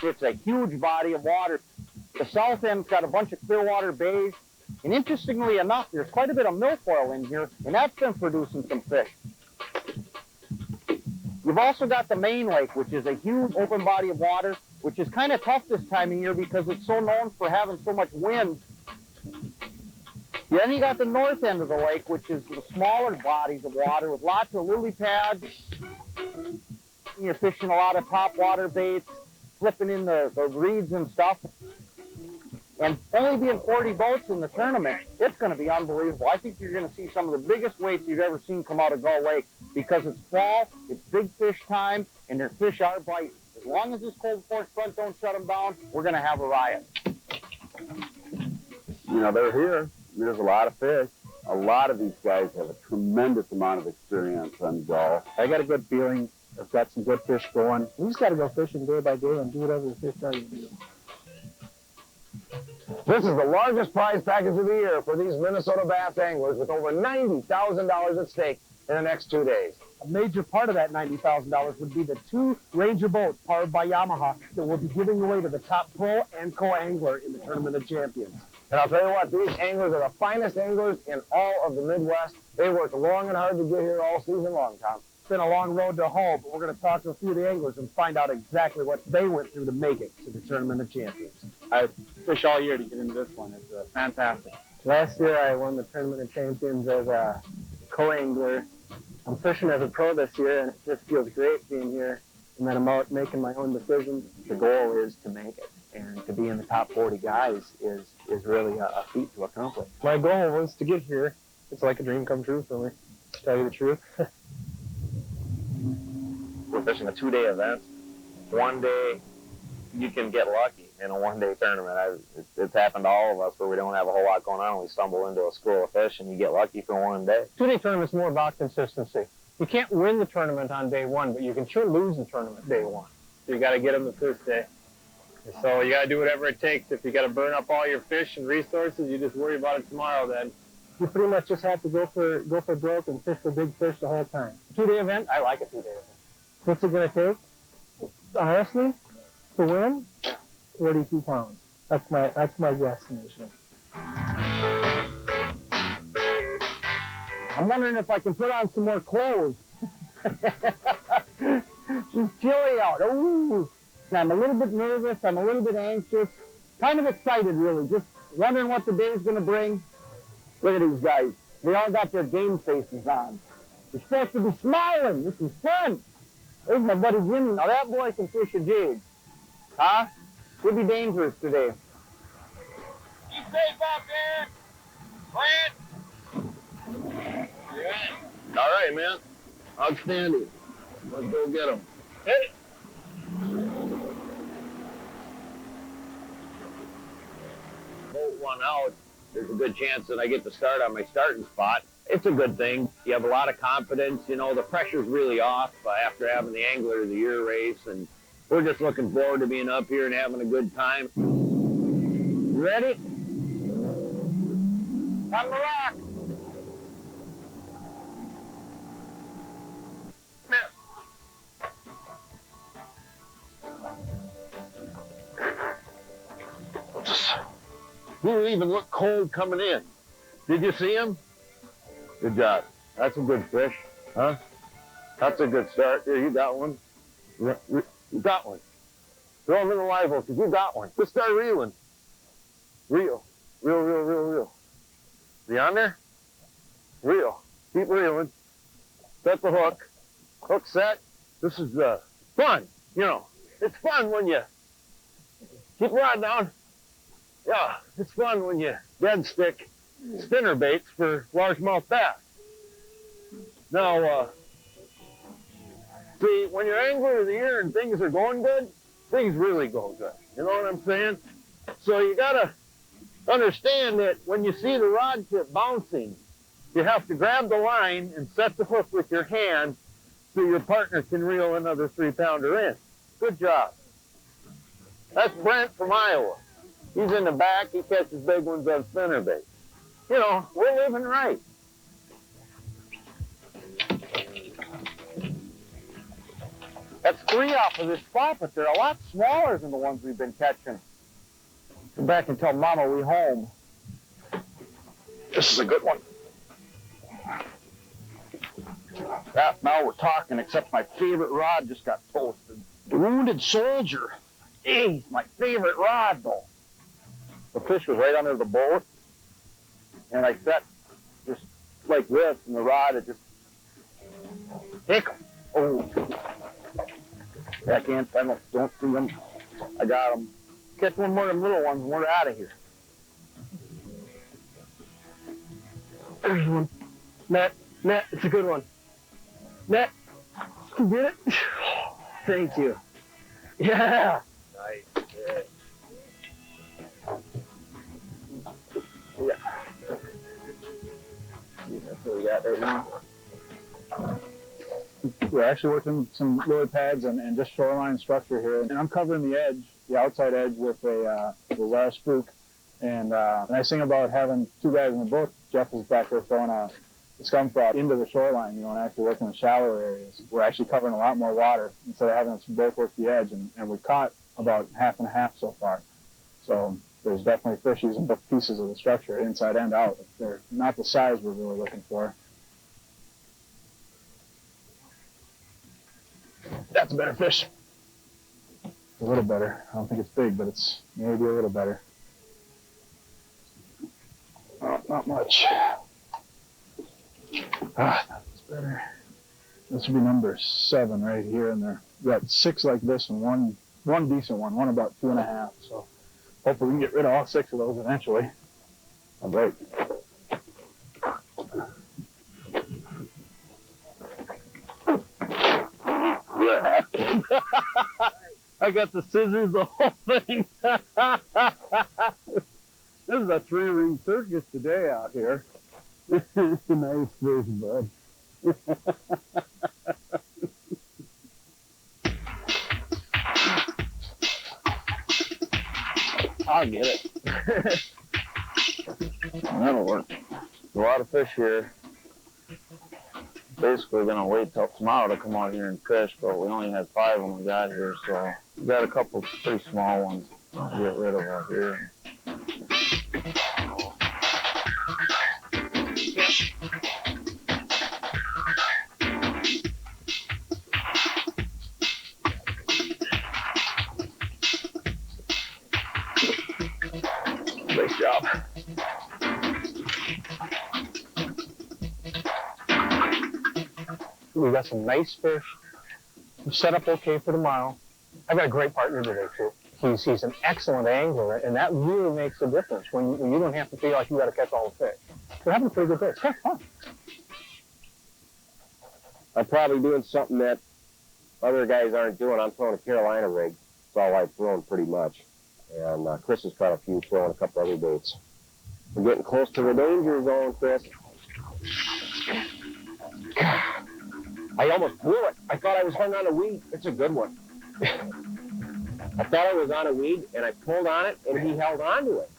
It's a huge body of water. The south end's got a bunch of clear water bays. And interestingly enough, there's quite a bit of milfoil in here, and that's been producing some fish. You've also got the main lake, which is a huge open body of water, which is kind of tough this time of year because it's so known for having so much wind. Then you got the north end of the lake, which is the smaller bodies of water with lots of lily pads. You're fishing a lot of top water baits, flipping in the reeds and stuff. And only being 40 boats in the tournament, it's going to be unbelievable. I think you're going to see some of the biggest weights you've ever seen come out of Gull Lake because it's fall, it's big fish time, and their fish are biting. As long as this cold force front don't shut them down, we're going to have a riot. You know, they're here. There's a lot of fish. A lot of these guys have a tremendous amount of experience on Gull. I got a good feeling. I've got some good fish going. We just got to go fishing day by day and do whatever the fish tell you to do. This is the largest prize package of the year for these Minnesota bass anglers with over $90,000 at stake in the next 2 days. A major part of that $90,000 would be the 2 Ranger boats powered by Yamaha that we'll be giving away to the top pro and co-angler in the Tournament of Champions. And I'll tell you what, these anglers are the finest anglers in all of the Midwest. They worked long and hard to get here all season long, Tom. It's been a long road to home, but we're going to talk to a few of the anglers and find out exactly what they went through to make it to the Tournament of Champions. I fish all year to get into this one. It's fantastic. Last year I won the Tournament of Champions as a co-angler. I'm fishing as a pro this year, and it just feels great being here. And then I'm out making my own decisions. The goal is to make it, and to be in the top 40 guys is really a feat to accomplish. My goal was to get here. It's like a dream come true for me, to tell you the truth. We're fishing a 2-day event. One day, you can get lucky in a one-day tournament. It's happened to all of us where we don't have a whole lot going on. We stumble into a school of fish, and you get lucky for one day. 2-day tournament's more about consistency. You can't win the tournament on day one, but you can sure lose the tournament day one. So you got to get them the first day. So you got to do whatever it takes. If you got to burn up all your fish and resources, you just worry about it tomorrow then. You pretty much just have to go for broke and fish for big fish the whole time. 2-day event, I like a 2-day event. What's it going to take? Honestly, to win, 42 pounds. That's my guesstimation. I'm wondering if I can put on some more clothes. She's chilly out. Ooh. I'm a little bit nervous. I'm a little bit anxious. Kind of excited, really. Just wondering what the day is going to bring. Look at these guys. They all got their game faces on. They're supposed to be smiling. This is fun. There's my buddy Jimmy. Now that boy can fish a jig. Huh? Could be dangerous today. You safe out there, Brent? Yeah. All right, man. Outstanding. Let's go get them. Hit it. Boat one out. There's a good chance that I get to start on my starting spot. It's a good thing. You have a lot of confidence. You know, the pressure's really off after having the Angler of the Year race, and we're just looking forward to being up here and having a good time. Ready? On the rock. He didn't even look cold coming in. Did you see him? Good job. That's a good fish, huh? That's a good start. Here, you got one. You got one. Throw him in the live oak, because you got one. Just start reeling. Reel. Reel, reel, reel, reel. Is he on there? Reel. Keep reeling. Set the hook. Hook set. This is fun. You know, it's fun when you keep the rod down. Yeah, it's fun when you dead stick spinner baits for largemouth bass. Now, see, when you're Angler of the Year and things are going good, things really go good. You know what I'm saying? So you gotta understand that when you see the rod tip bouncing, you have to grab the line and set the hook with your hand so your partner can reel another 3-pounder in. Good job. That's Brent from Iowa. He's in the back. He catches big ones on spinnerbait. You know, we're living right. That's 3 off of this spot, but they're a lot smaller than the ones we've been catching. Come back and tell Mama we home. This is a good one. That, now we're talking, except my favorite rod just got toasted. The Wounded Soldier. Hey, my favorite rod, though. The fish was right under the boat, and I set just like this, and the rod, it just hick. Oh, I can't, I don't see them. I got them. Catch one more of them little ones, and we're out of here. There's one. Matt, it's a good one. Matt, you get it? Thank you. Yeah. Nice. Yeah. That's what we got right now. We're actually working some lily pads and just shoreline structure here. And I'm covering the edge, the outside edge, with a wire spook. And the nice thing about having 2 guys in the boat, Jeff is back there throwing a scum frog into the shoreline, and actually working in shallower areas. We're actually covering a lot more water instead of having us both work the edge, and we caught about half and half so far. So there's definitely fish using both pieces of the structure, inside and out. They're not the size we're really looking for. That's a better fish. A little better. I don't think it's big, but it's maybe a little better. Oh, not much. That's better. This would be number 7 right here, and we got 6 like this and one decent one about 2.5. So hopefully we can get rid of all 6 of those eventually. All right. I got the scissors, the whole thing. This is a 3-ring circus today out here. Nice fish, bud. I'll get it. That'll work. A lot of fish here. Basically gonna wait till tomorrow to come out here and fish, but we only had 5 when we got here, so we got a couple pretty small ones to get rid of out here. Nice job. We got some nice fish. We're set up okay for tomorrow. I've got a great partner today, too. He's an excellent angler, and that really makes a difference when you don't have to feel like you got to catch all the fish. We're having a pretty good day. It's kind of fun. I'm probably doing something that other guys aren't doing. I'm throwing a Carolina rig. It's all I've thrown pretty much. And Chris has caught a few, throwing a couple other baits. We're getting close to the danger zone, Chris. I almost blew it. I thought I was hung on a weed. It's a good one. I thought I was on a weed, and I pulled on it, and he held on to it.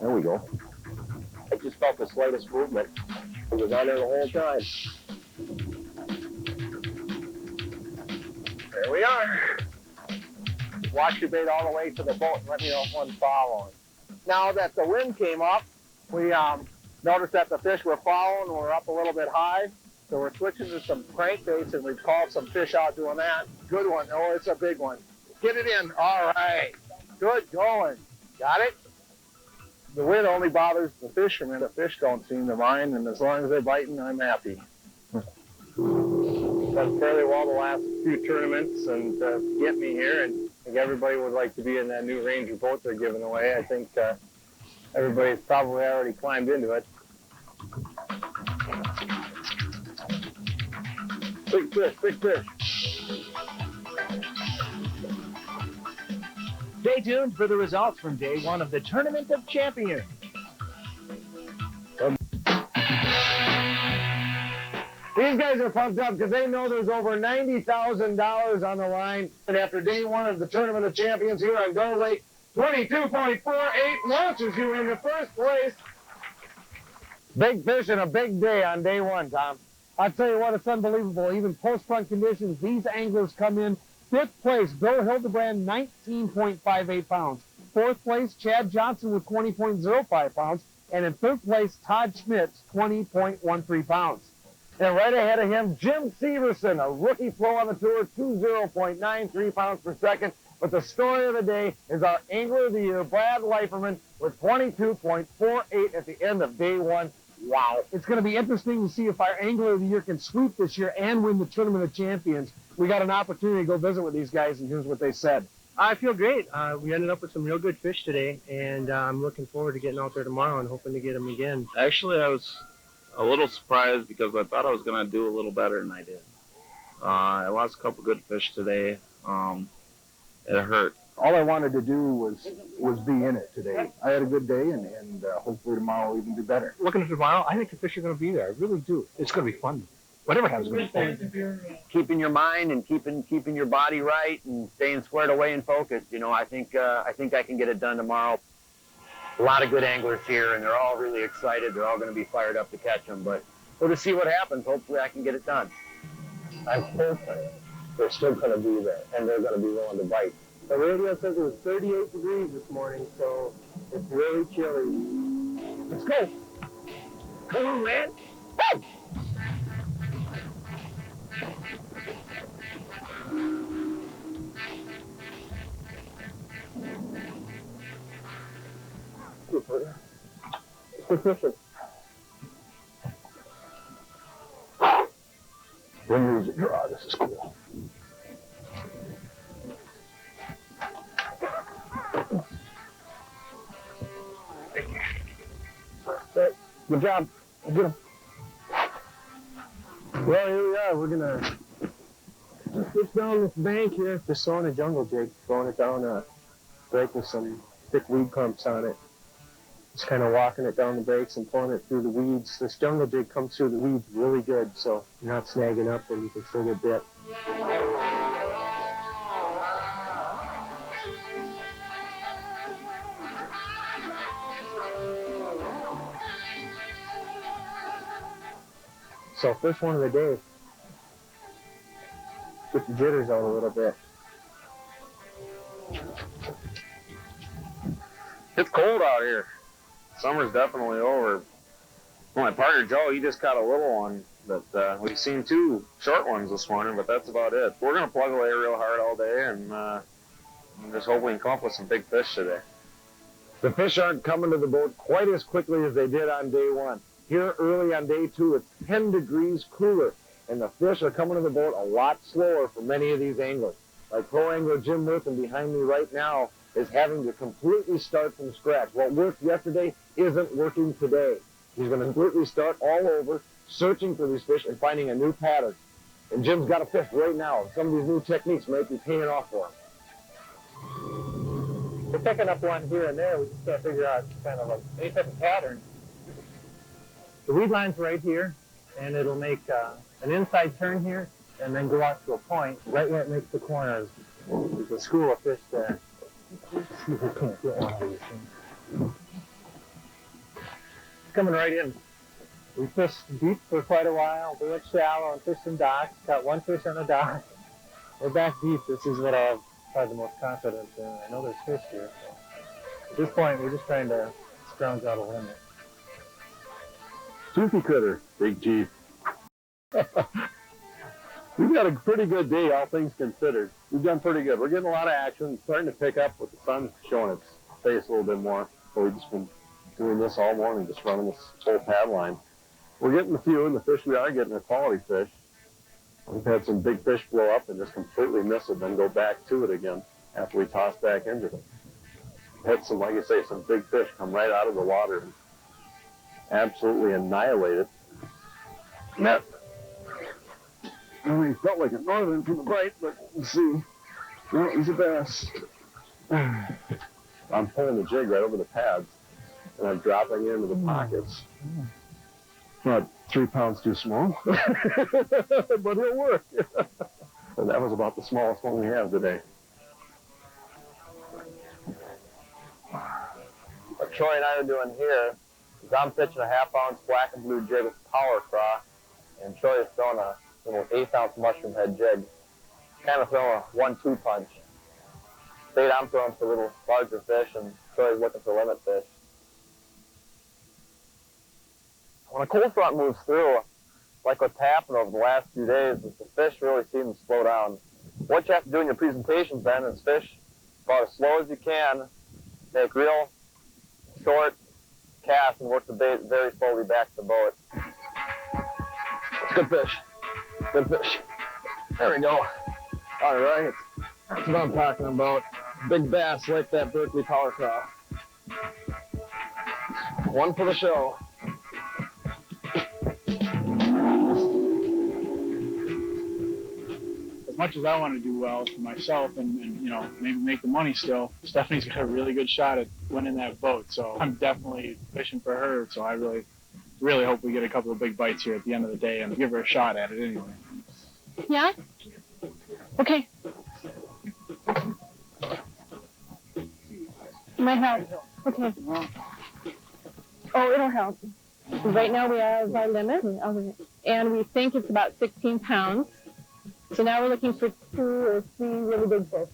There we go. I just felt the slightest movement. It was on there the whole time. There we are. Watch your bait all the way to the boat and let me know if one's following. Now that the wind came up, we noticed that the fish were following. We're up a little bit high. So we're switching to some crankbaits, and we've called some fish out doing that. Good one. Oh, it's a big one. Get it in. All right. Good going. Got it? The wind only bothers the fishermen. The fish don't seem to mind, and as long as they're biting, I'm happy. Done fairly well the last few tournaments, and get me here, and I think everybody would like to be in that new Ranger boat they're giving away. I think everybody's probably already climbed into it. Big fish, big fish. Stay tuned for the results from day 1 of the Tournament of Champions. These guys are pumped up because they know there's over $90,000 on the line. And after day 1 of the Tournament of Champions here on Gull Lake, 22.48 launches you into first place. Big fish and a big day on day 1, Tom. I'll tell you what, it's unbelievable. Even post-run conditions, these anglers come in Fifth place, Bill Hildebrand, 19.58 pounds. Fourth place, Chad Johnson with 20.05 pounds. And in third place, Todd Schmitz, 20.13 pounds. And right ahead of him, Jim Severson, a rookie flow on the tour, 20.93 pounds per second. But the story of the day is our Angler of the Year, Brad Leiferman, with 22.48 at the end of day one. Wow. It's going to be interesting to see if our Angler of the Year can sweep this year and win the Tournament of Champions. We got an opportunity to go visit with these guys, and here's what they said. I feel great. We ended up with some real good fish today, and I'm looking forward to getting out there tomorrow and hoping to get them again. Actually, I was a little surprised because I thought I was going to do a little better than I did. I lost a couple good fish today. It hurt. All I wanted to do was be in it today. I had a good day, and hopefully tomorrow will even be better. Looking at tomorrow, I think the fish are going to be there. I really do. It's going to be fun. Whatever happens, it's going to be fun. Keeping your mind and keeping your body right and staying squared away and focused. You know, I think I can get it done tomorrow. A lot of good anglers here, and they're all really excited. They're all going to be fired up to catch them. But we'll just see what happens. Hopefully, I can get it done. I'm hoping they're still going to be there, and they're going to be willing to bite. The radio says it was 38 degrees this morning, so it's really chilly. Let's go. Come on, man. Woo! Good fishing. Brainerd is a draw. This is cool. Good job. Get him. Well, here we are. We're gonna fish down this bank here. Just throwing a jungle jig, throwing it down break with some thick weed clumps on it. Just kind of walking it down the breaks and pulling it through the weeds. This jungle jig comes through the weeds really good, so you're not snagging up and you can still get bit. So first one of the day. Get the jitters out a little bit. It's cold out here. Summer's definitely over. Well, my partner Joe, he just caught a little one, but we've seen 2 short ones this morning, but that's about it. We're going to plug away real hard all day, and just hope we can come up with some big fish today. The fish aren't coming to the boat quite as quickly as they did on day one. Here early on day 2, it's 10 degrees cooler, and the fish are coming to the boat a lot slower for many of these anglers. Like pro angler Jim Murphy behind me right now is having to completely start from scratch. What worked yesterday isn't working today. He's going to completely start all over, searching for these fish and finding a new pattern. And Jim's got a fish right now. Some of these new techniques might be paying off for him. We're picking up one here and there. We just got to figure out kind of any type of pattern. The weed line's right here, and it'll make an inside turn here and then go out to a point right where it makes the corners. There's a school of fish there. Let's see if we can't get one of these things. It's coming right in. We fished deep for quite a while. We went shallow and fished some docks. Got one fish on a dock. We're back deep. This is what I have probably the most confidence in. I know there's fish here. So at this point, we're just trying to scrounge out a limit. Toothy critter, big teeth. We've got a pretty good day, all things considered. We've done pretty good. We're getting a lot of action, starting to pick up with the sun showing its face a little bit more. So we've just been doing this all morning, just running this whole pad line. We're getting a few, and the fish we are getting are quality fish. We've had some big fish blow up and just completely miss it, then go back to it again after we toss back into it. Had some, like I say, some big fish come right out of the water and absolutely annihilate it. That only felt like a northern from the bite, but we'll see. No, he's a bass. I'm pulling the jig right over the pads, and I'm dropping it into the pockets. About 3 pounds too small, but it'll work. And that was about the smallest one we have today. What Troy and I are doing here is I'm pitching a half-ounce black and blue jig with power craw, and Troy is throwing a little 1/8 ounce mushroom head jig. kind of throw a 1-2 punch. Bait, I'm throwing for little larger fish, and Troy's looking for limit fish. When a cold front moves through, like what's happened over the last few days, is the fish really seem to slow down. What you have to do in your presentations then is fish about as slow as you can, make real short casts, and work the bait very slowly back to the boat. Good fish. Good fish. There we go. All right. That's what I'm talking about. Big bass like that Berkeley power craw. One for the show. As much as I want to do well for myself and you know, maybe make the money still, Stephanie's got a really good shot at winning that boat. So I'm definitely fishing for her. So I really hope we get a couple of big bites here at the end of the day and give her a shot at it anyway. Yeah? Okay. Might help. Okay. Oh, it'll help. Right now we have our limit, and we think it's about 16 pounds. So now we're looking for 2 or 3 really big fish.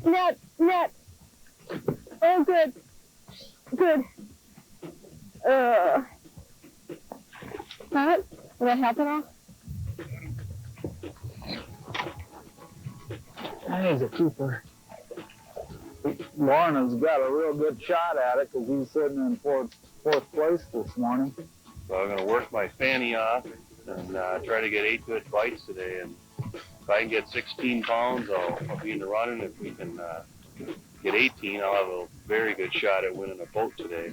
Net, net. Oh, good. Good. That? Will that help at all? That is a keeper. Lorna's got a real good shot at it because he's sitting in fourth place this morning. So I'm going to work my fanny off and try to get 8 good bites today. And if I can get 16 pounds, I'll be in the running. If we can get 18, I'll have a very good shot at winning a boat today.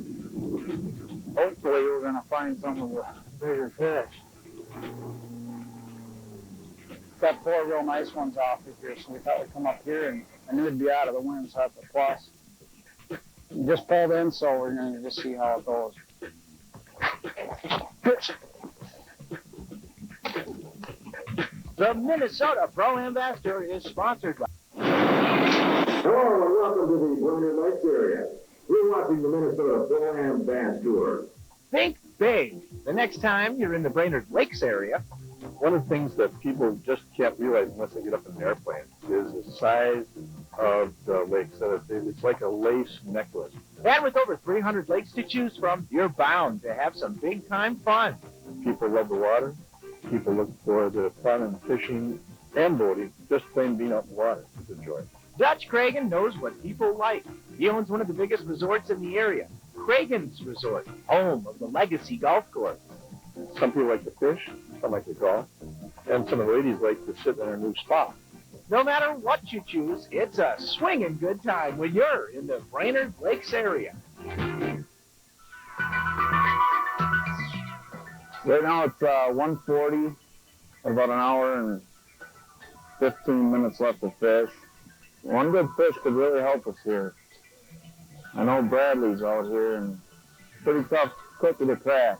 Hopefully we're going to find some of the bigger fish. Got 4 real nice ones off of here, so we thought we'd come up here, and I knew it'd be out of the wind, so that's a plus. We just pulled in, so we're going to just see how it goes. Fish. The Minnesota Pro-Am Bass Tour is sponsored by... Hello and welcome to the Brainerd Lakes area. You're watching the Minnesota Pro-Am Bass Tour. Think big. The next time you're in the Brainerd Lakes area. One of the things that people just can't realize unless they get up in an airplane is the size of the lakes. It's like a lace necklace. And with over 300 lakes to choose from, you're bound to have some big-time fun. People love the water. People look for the fun in fishing and boating. Just plain being out in the water is a joy. Dutch Cragen knows what people like. He owns one of the biggest resorts in the area, Cragen's Resort, home of the Legacy Golf Course. Some people like to fish, some like to golf, and some of the ladies like to sit in their new spa. No matter what you choose, it's a swinging good time when you're in the Brainerd Lakes area. Right now it's 1:40, about an hour and 15 minutes left to fish. One good fish could really help us here. I know Bradley's out here and pretty tough cookie to crack.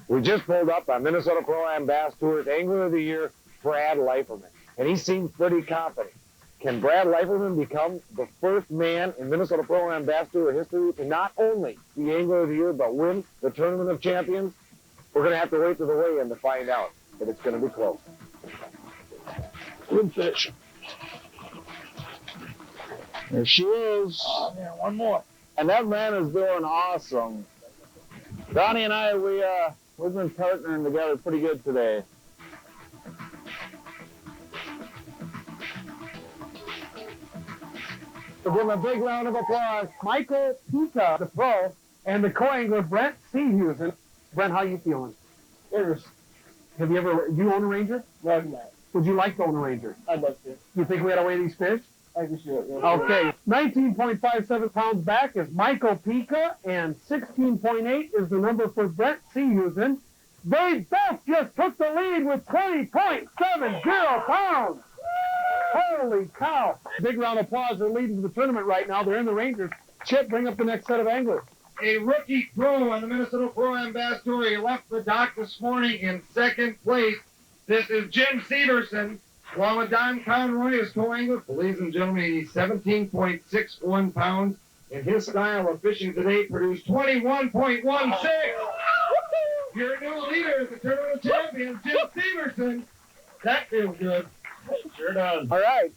We just pulled up on Minnesota Pro-Am Bass Tour's Angler of the Year, Brad Leiferman, and he seems pretty confident. Can Brad Leiferman become the first man in Minnesota Pro-Am Bass Tour history to not only be Angler of the Year, but win the Tournament of Champions? We're going to have to wait to the weigh-in to find out, but it's going to be close. Good fish. There she is. Oh, man, one more. And that man is doing awesome. Donnie and I, we've been partnering together pretty good today. So give him a big round of applause. Michael Pika, the pro, and the co-angler Brent Seehusen. Brent, how you feeling? Do you own a Ranger? No, no. Would you like to own a Ranger? I'd love to. You think we ought to weigh these fish? I can shoot it. Okay, 19.57 pounds back is Michael Pika, and 16.8 is the number for Brent Seehusen. They both just took the lead with 20.70 pounds. Holy cow. Big round of applause. They're leading the tournament right now. They're in the Rangers. Chip, bring up the next set of anglers. A rookie pro on the Minnesota Pro-Am Bass Tour. He left the dock this morning in second place. This is Jim Severson, along with Don Conroy, his co-angler. Ladies and gentlemen, he's 17.61 pounds, and his style of fishing today produced 21.16. Your new leader is the Tournament of Champions, Jim Severson. That feels good. Sure does. All right,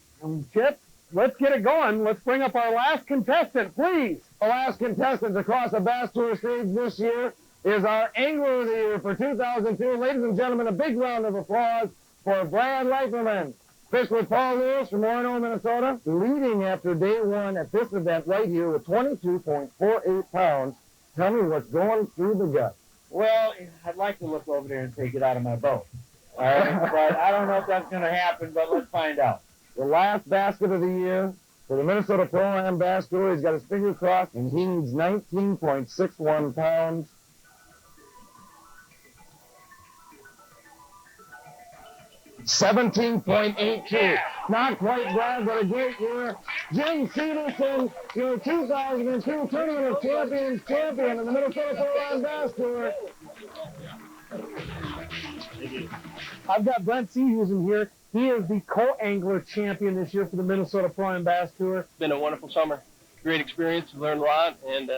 Chip, let's get it going. Let's bring up our last contestant, please. The last contestant across the Bass Tour stage this year is our Angler of the Year for 2002. Ladies and gentlemen, a big round of applause for Brad Leiferman. Fish with Paul Lewis from Orono, Minnesota, leading after day one at this event right here with 22.48 pounds. Tell me what's going through the gut. Well, I'd like to look over there and take it out of my boat. All right, but I don't know if that's going to happen, but let's find out. The last basket of the year for the Minnesota Pro-Am Bass Tour. He's got his finger crossed, and he needs 19.61 pounds. $17.82. Not quite Brad, but a great year. Jim Severson, your 2002 Tournament of Champions champion in the Minnesota Pro-Am Bass Tour. I've got Brent Seehusen here. He is the co-angler champion this year for the Minnesota Pro-Am Bass Tour. It's been a wonderful summer. Great experience. Learned a lot, and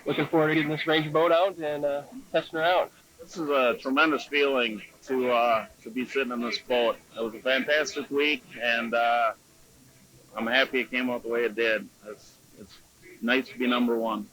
looking forward to getting this Ranger boat out and testing her out. This is a tremendous feeling to be sitting in this boat. It was a fantastic week, and I'm happy it came out the way it did. It's nice to be number one.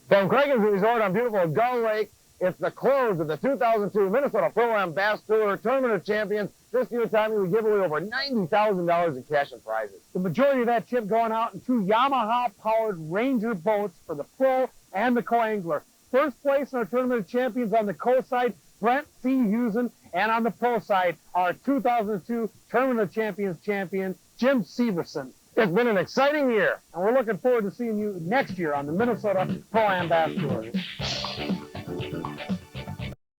From Craig's Resort on beautiful Gull Lake, it's the close of the 2002 Minnesota Pro-Am Bass Tour Tournament of Champions. This year, Tommy, we give away over $90,000 in cash and prizes. The majority of that chip going out in 2 Yamaha-powered Ranger boats for the pro and the co-angler. First place in our Tournament of Champions on the co-side, Brent Seehusen, and on the pro side, our 2002 Tournament of Champions champion, Jim Severson. It's been an exciting year. And we're looking forward to seeing you next year on the Minnesota Pro-Am Bass Tour.